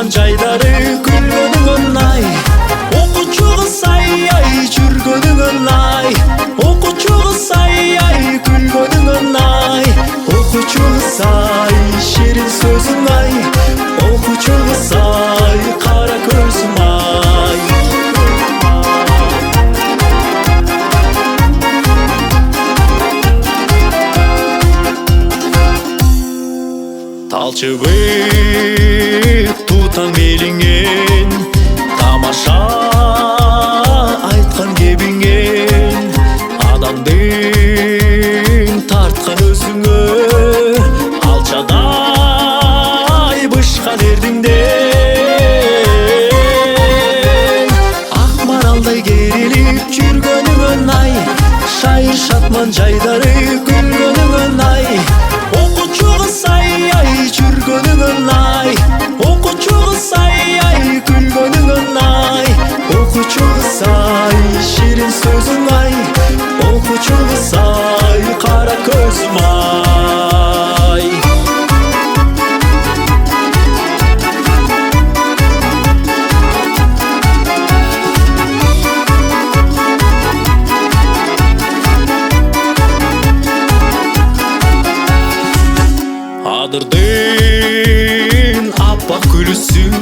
жаткан жайлары күлгөнүң оңай. Окуучу кыз ай жүргөнүң оңай. Окуучу кыз ай күлгөнүң оңай. Окуучу кыз шерин сөзүң ай. Окуучу кыз кара көзүм ай. Талчыбек тутаң белиңен, тамаша айткан кебиңен, адамдың тарткан өзүңө, алчадай бышкан эрдиңден. Ак маралдай керилип жүргөнүң оңай, шайыр шатман жайдары күлгөнүң оңай. Окуучу кыз жүргөнүң оңай. Окуучу кыз күлгөнүң оңай. Окуучу кыз шерин сөзүң ай. Окуучу кыз кара көзүм ай. Адырдын аппак күлүсүң,